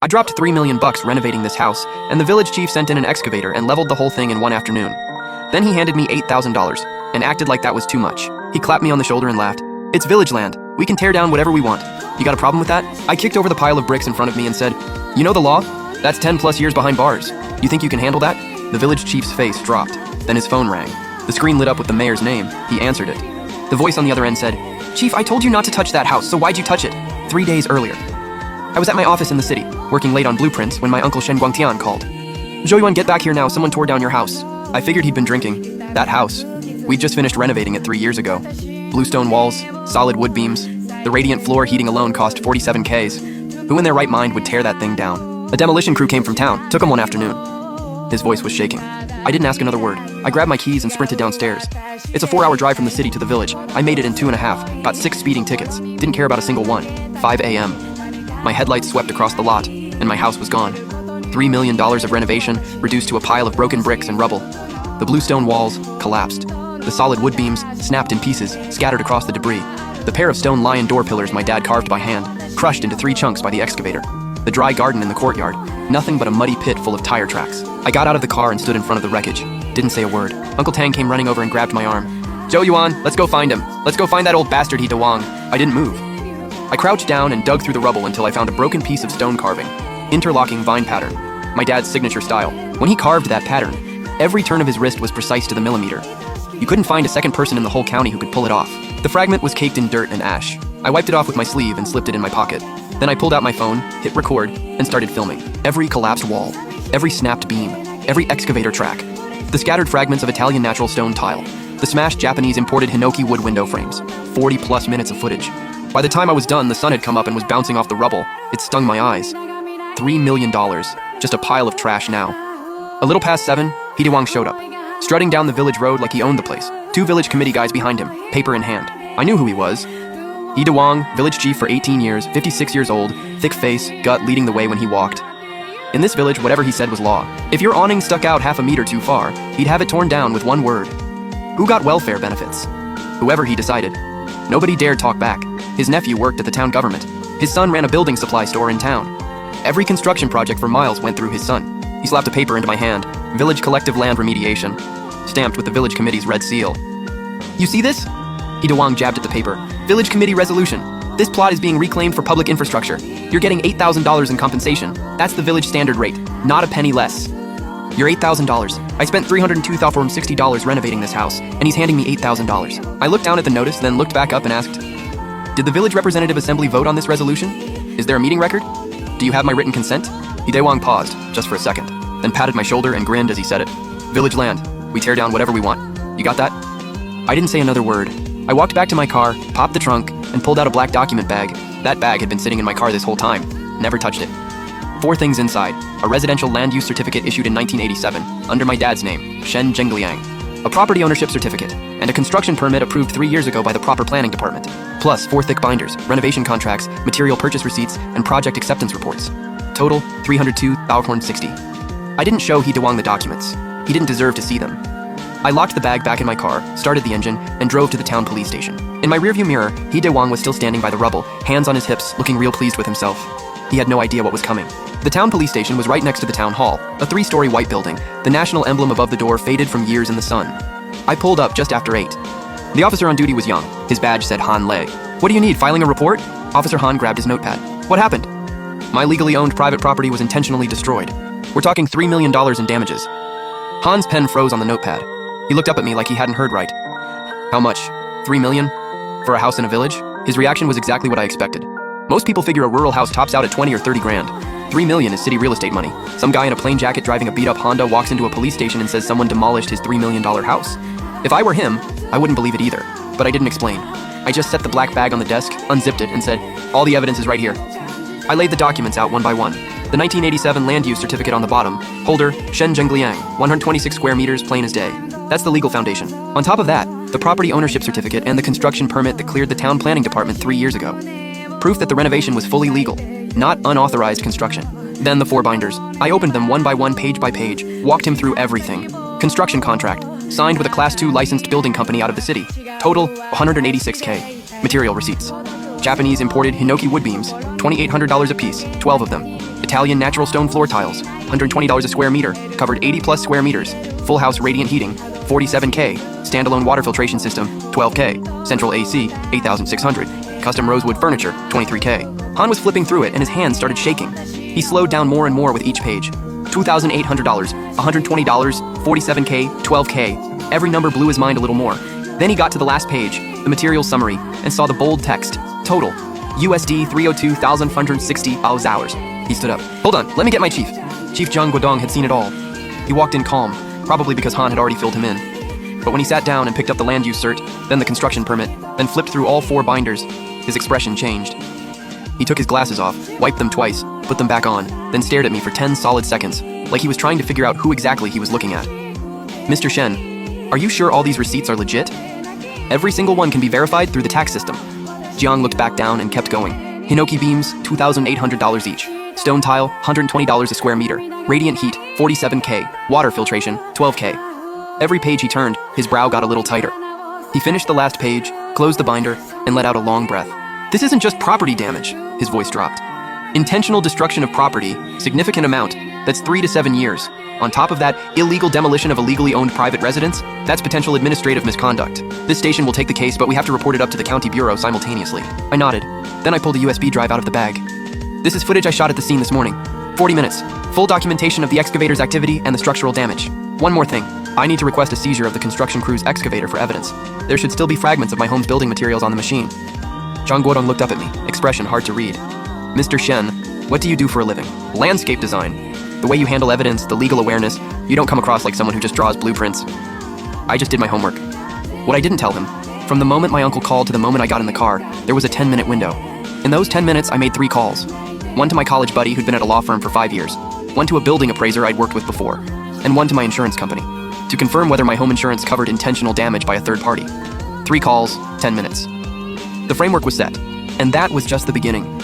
I dropped $3 million renovating this house, and the village chief sent in an excavator and leveled the whole thing in one afternoon. Then he handed me $8,000 and acted like that was too much. He clapped me on the shoulder and laughed. "It's village land. We can tear down whatever we want. You got a problem with that?" I kicked over the pile of bricks in front of me and said, "You know the law? That's 10 plus years behind bars. You think you can handle that?" The village chief's face dropped. Then his phone rang. The screen lit up with the mayor's name. He answered it. The voice on the other end said, "Chief, I told you not to touch that house, so why'd you touch it?" 3 days earlier. I was at my office in the city, working late on blueprints, when my uncle Shen Guangtian called. "Zhou Yuan, get back here now, someone tore down your house." I figured he'd been drinking. That house. We'd just finished renovating it 3 years ago. Bluestone walls, solid wood beams. The radiant floor heating alone cost 47 Ks. Who in their right mind would tear that thing down? A demolition crew came from town, took him one afternoon. His voice was shaking. I didn't ask another word. I grabbed my keys and sprinted downstairs. It's a 4-hour drive from the city to the village. I made it in 2.5, got 6 speeding tickets, didn't care about a single one. 5 a.m. My headlights swept across the lot, and my house was gone. $3 million of renovation reduced to a pile of broken bricks and rubble. The bluestone walls collapsed. The solid wood beams snapped in pieces, scattered across the debris. The pair of stone lion door pillars my dad carved by hand, crushed into 3 chunks by the excavator. The dry garden in the courtyard, nothing but a muddy pit full of tire tracks. I got out of the car and stood in front of the wreckage. Didn't say a word. Uncle Tang came running over and grabbed my arm. "Zhou Yuan, let's go find him. Let's go find that old bastard He Dawang." I didn't move. I crouched down and dug through the rubble until I found a broken piece of stone carving. Interlocking vine pattern. My dad's signature style. When he carved that pattern, every turn of his wrist was precise to the millimeter. You couldn't find a second person in the whole county who could pull it off. The fragment was caked in dirt and ash. I wiped it off with my sleeve and slipped it in my pocket. Then I pulled out my phone, hit record, and started filming. Every collapsed wall, every snapped beam, every excavator track. The scattered fragments of Italian natural stone tile. The smashed Japanese imported Hinoki wood window frames. 40 plus minutes of footage. By the time I was done, the sun had come up and was bouncing off the rubble. It stung my eyes. $3 million. Just a pile of trash now. A little past 7, He Dawang showed up. Strutting down the village road like he owned the place. 2 village committee guys behind him, paper in hand. I knew who he was. He Dawang, village chief for 18 years, 56 years old, thick face, gut leading the way when he walked. In this village, whatever he said was law. If your awning stuck out half a meter too far, he'd have it torn down with one word. Who got welfare benefits? Whoever he decided. Nobody dared talk back. His nephew worked at the town government. His son ran a building supply store in town. Every construction project for miles went through his son. He slapped a paper into my hand. Village Collective Land Remediation. Stamped with the village committee's red seal. "You see this?" He Dawang jabbed at the paper. "Village committee resolution. This plot is being reclaimed for public infrastructure. You're getting $8,000 in compensation. That's the village standard rate, not a penny less." "You're $8,000. I spent $302,460 renovating this house, and he's handing me $8,000. I looked down at the notice, then looked back up and asked, "Did the village representative assembly vote on this resolution? Is there a meeting record? Do you have my written consent?" He Dawang paused, just for a second, then patted my shoulder and grinned as he said it. "Village land. We tear down whatever we want. You got that?" I didn't say another word. I walked back to my car, popped the trunk, and pulled out a black document bag. That bag had been sitting in my car this whole time. Never touched it. 4 things inside. A residential land use certificate issued in 1987, under my dad's name, Shen Zhengliang. A property ownership certificate, and a construction permit approved 3 years ago by the proper planning department. Plus 4 thick binders, renovation contracts, material purchase receipts, and project acceptance reports. Total, $302,460. I didn't show He Dawang the documents. He didn't deserve to see them. I locked the bag back in my car, started the engine, and drove to the town police station. In my rearview mirror, He Dawang was still standing by the rubble, hands on his hips, looking real pleased with himself. He had no idea what was coming. The town police station was right next to the town hall, a 3-story white building. The national emblem above the door faded from years in the sun. I pulled up just after 8. The officer on duty was young. His badge said Han Lei. "What do you need, filing a report?" Officer Han grabbed his notepad. "What happened?" "My legally owned private property was intentionally destroyed. We're talking $3 million in damages." Han's pen froze on the notepad. He looked up at me like he hadn't heard right. "How much? 3 million? For a house in a village?" His reaction was exactly what I expected. Most people figure a rural house tops out at 20 or 30 grand. 3 million is city real estate money. Some guy in a plain jacket driving a beat-up Honda walks into a police station and says someone demolished his $3 million house. If I were him, I wouldn't believe it either. But I didn't explain. I just set the black bag on the desk, unzipped it, and said, "All the evidence is right here." I laid the documents out one by one. The 1987 land use certificate on the bottom. Holder, Shen Zhengliang, 126 square meters, plain as day. That's the legal foundation. On top of that, the property ownership certificate and the construction permit that cleared the town planning department 3 years ago. Proof that the renovation was fully legal, not unauthorized construction. Then the 4 binders. I opened them one by one, page by page, walked him through everything. Construction contract, signed with a Class 2 licensed building company out of the city. Total, $186K. Material receipts. Japanese imported Hinoki wood beams, $2,800 a piece, 12 of them. Italian natural stone floor tiles, $120 a square meter, covered 80 plus square meters. Full house radiant heating, 47K. Standalone water filtration system, 12K. Central AC, 8,600. Custom rosewood furniture, 23K. Han was flipping through it and his hands started shaking. He slowed down more and more with each page. $2,800, $120, 47K, 12K. Every number blew his mind a little more. Then he got to the last page, the materials summary, and saw the bold text, total, USD 302,560 hours. He stood up. Hold on, let me get my chief. Chief Zhang Guodong had seen it all. He walked in calm, probably because Han had already filled him in. But when he sat down and picked up the land use cert, then the construction permit, then flipped through all 4 binders, his expression changed. He took his glasses off, wiped them twice, put them back on, then stared at me for 10 solid seconds, like he was trying to figure out who exactly he was looking at. Mr. Shen, are you sure all these receipts are legit? Every single one can be verified through the tax system. Jiang looked back down and kept going. Hinoki beams, $2,800 each. Stone tile, $120 a square meter. Radiant heat, 47K. Water filtration, 12K. Every page he turned, his brow got a little tighter. He finished the last page, closed the binder, and let out a long breath. This isn't just property damage, his voice dropped. Intentional destruction of property, significant amount, that's 3 to 7 years. On top of that, illegal demolition of a legally owned private residence, that's potential administrative misconduct. This station will take the case, but we have to report it up to the county bureau simultaneously. I nodded. Then I pulled a USB drive out of the bag. This is footage I shot at the scene this morning. 40 minutes. Full documentation of the excavator's activity and the structural damage. One more thing. I need to request a seizure of the construction crew's excavator for evidence. There should still be fragments of my home's building materials on the machine. Zhang Guodong looked up at me, expression hard to read. Mr. Shen, what do you do for a living? Landscape design. The way you handle evidence, the legal awareness, you don't come across like someone who just draws blueprints. I just did my homework. What I didn't tell him, from the moment my uncle called to the moment I got in the car, there was a 10-minute window. In those 10 minutes, I made 3 calls. One to my college buddy who'd been at a law firm for 5 years, one to a building appraiser I'd worked with before, and one to my insurance company, to confirm whether my home insurance covered intentional damage by a third party. 3 calls, 10 minutes. The framework was set, and that was just the beginning.